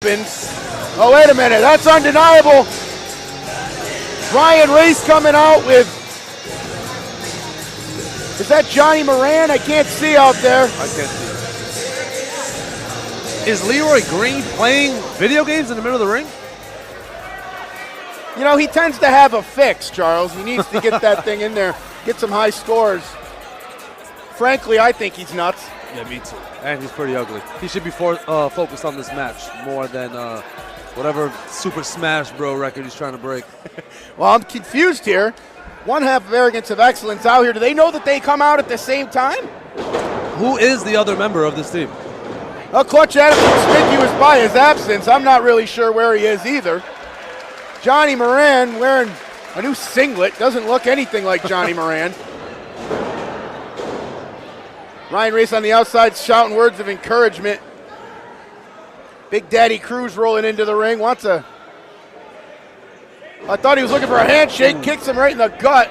Oh, wait a minute, that's undeniable. Ryan Race coming out with, is that Johnny Moran? I can't see out there. I can't see. Is Leroy Green playing video games in the middle of the ring? You know, he tends to have a fix, Charles. He needs to get that thing in there, get some high scores. Frankly, I think he's nuts. Yeah, me too. And he's pretty ugly. He should be focused on this match more than whatever Super Smash Bro record he's trying to break. Well, I'm confused here. One half of Arrogance of Excellence out here. Do they know that they come out at the same time? Who is the other member of this team? Well, Clutch Adams is conspicuous by his absence. I'm not really sure where he is either. Johnny Moran wearing a new singlet. Doesn't look anything like Johnny Moran. Ryan Race on the outside shouting words of encouragement. Big Daddy Cruz rolling into the ring. I thought he was looking for a handshake. Kicks him right in the gut.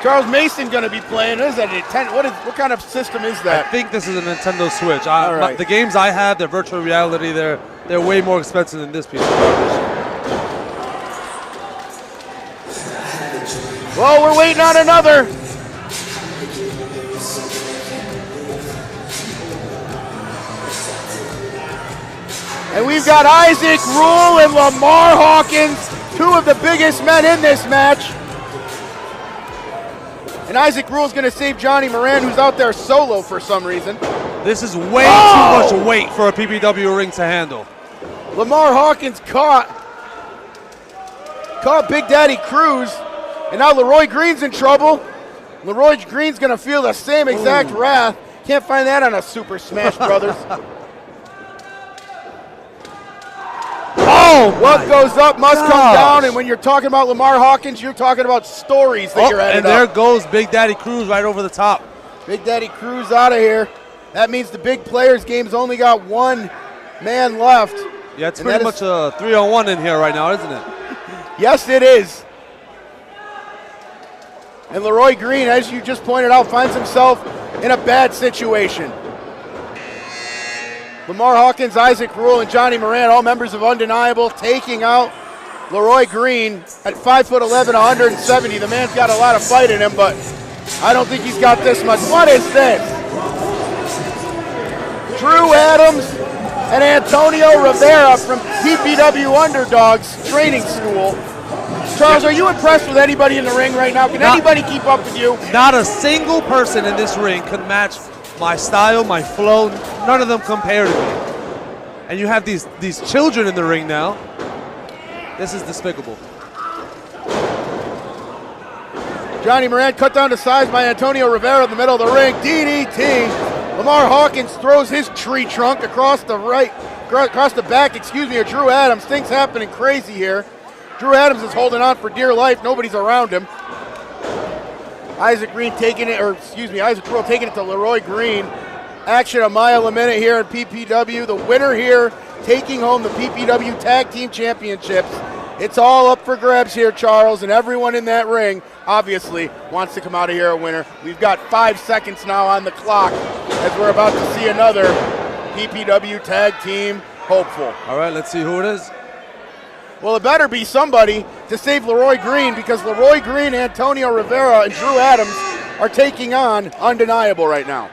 Charles Mason going to be playing. What is that? What kind of system is that? I think this is a Nintendo Switch. All right. The games I have, they're virtual reality. They're way more expensive than this piece of garbage. Well, we're waiting on another. And we've got Isaac Rule and Lamar Hawkins, two of the biggest men in this match. And Isaac Rule is going to save Johnny Moran, who's out there solo for some reason. This is way too much weight for a PPW ring to handle. Lamar Hawkins caught Big Daddy Cruz. And now Leroy Green's in trouble. Leroy Green's going to feel the same exact wrath. Can't find that on a Super Smash Brothers. What goes up must come down. And when you're talking about Lamar Hawkins, you're talking about stories that you're adding and there goes Big Daddy Cruz right over the top. Big Daddy Cruz out of here. That means the big players game's only got one man left. Yeah, it's pretty much a 3-on-1 in here right now, isn't it? Yes, it is. And Leroy Green, as you just pointed out, finds himself in a bad situation. Lamar Hawkins, Isaac Rule, and Johnny Moran, all members of Undeniable, taking out Leroy Green at 5'11", 170. The man's got a lot of fight in him, but I don't think he's got this much. What is this? Drew Adams and Antonio Rivera from PPW Underdogs Training School. Charles, are you impressed with anybody in the ring right now? Can anybody keep up with you? Not a single person in this ring can match my style, my flow. None of them compare to me. And you have these children in the ring now. This is despicable. Johnny Moran cut down to size by Antonio Rivera in the middle of the ring. DDT. Lamar Hawkins throws his tree trunk across the back, of Drew Adams. Things happening crazy here. Drew Adams is holding on for dear life. Nobody's around him. Isaac Rule taking it to Leroy Green. Action a mile a minute here in PPW. The winner here taking home the PPW Tag Team Championships. It's all up for grabs here, Charles, and everyone in that ring obviously wants to come out of here a winner. We've got 5 seconds now on the clock as we're about to see another PPW Tag Team hopeful. All right, let's see who it is. Well, it better be somebody to save Leroy Green, because Leroy Green, Antonio Rivera, and Drew Adams are taking on Undeniable right now.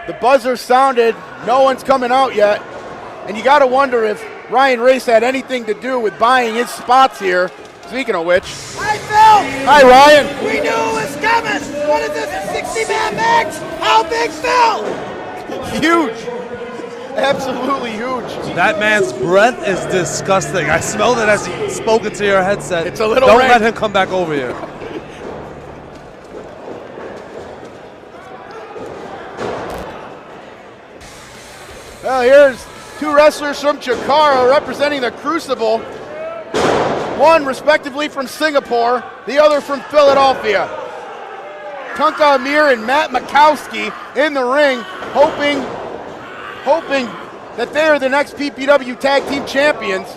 The buzzer sounded. No one's coming out yet. And you got to wonder if Ryan Race had anything to do with buying his spots here. Speaking of which. Hi, Phil. Hi, Ryan. We knew it was coming. What is this, a 60-man match? How big, Phil? Huge. Absolutely huge. That man's breath is disgusting. I smelled it as he spoke into your headset. It's a little Don't let him come back over here. Well, here's two wrestlers from Chikara representing the Crucible. One respectively from Singapore, the other from Philadelphia. Tunka Amir and Matt Makowski in the ring, hoping that they are the next PPW Tag Team Champions.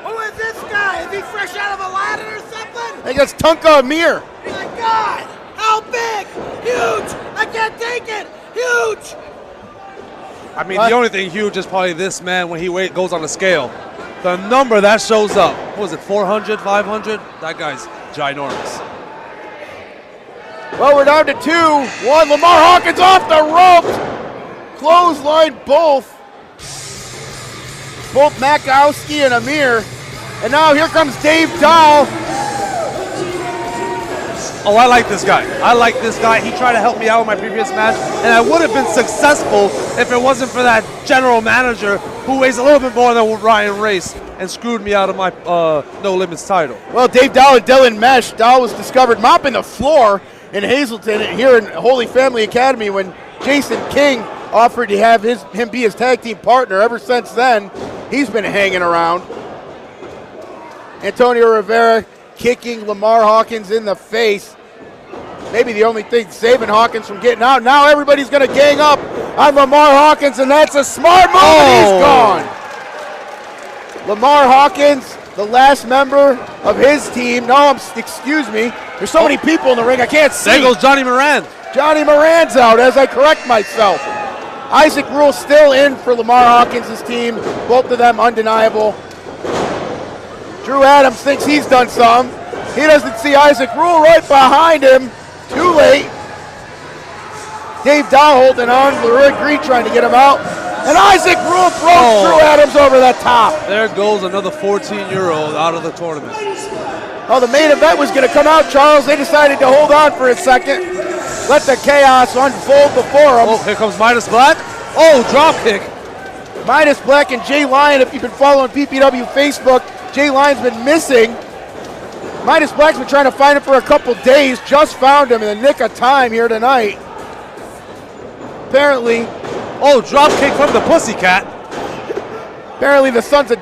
Who is this guy? Is he fresh out of Aladdin or something? I think that's Tunka Amir. Oh my God! How big? Huge! I can't take it! Huge! I mean, the only thing huge is probably this man when he goes on the scale. The number that shows up, what was it, 400, 500? That guy's ginormous. Well, we're down to 2-1. Lamar Hawkins off the ropes. Clothesline both Makowski and Amir. And now here comes Dave Dahl. Oh, I like this guy. He tried to help me out in my previous match, and I would have been successful if it wasn't for that general manager who weighs a little bit more than Ryan Race and screwed me out of my No Limits title. Well, Dave Dahl and Dylan Mesh. Dahl was discovered mopping the floor in Hazleton here in Holy Family Academy when Jason King offered to have him be his tag team partner. Ever since then, he's been hanging around. Antonio Rivera kicking Lamar Hawkins in the face. Maybe the only thing saving Hawkins from getting out. Now everybody's going to gang up on Lamar Hawkins, and that's a smart move, and he's gone. Lamar Hawkins, the last member of his team. No, excuse me. There's so many people in the ring, I can't see. There goes Johnny Moran. Johnny Moran's out as I correct myself. Isaac Rule still in for Lamar Hawkins' team. Both of them undeniable. Drew Adams thinks he's done some. He doesn't see Isaac Rule right behind him. Too late. Dave Dahl holding on. Leroy Green trying to get him out. And Isaac Rule throws Drew Adams over the top. There goes another 14-year-old out of the tournament. Oh, the main event was going to come out, Charles. They decided to hold on for a second. Let the chaos unfold before them. Oh, here comes Midas Black. Oh, drop kick. Midas Black and Jay Lyon, if you've been following PPW Facebook, Jay Lyon's been missing. Midas Black's been trying to find him for a couple days. Just found him in the nick of time here tonight. Apparently. Oh, drop kick from the Pussycat. Apparently the Sons of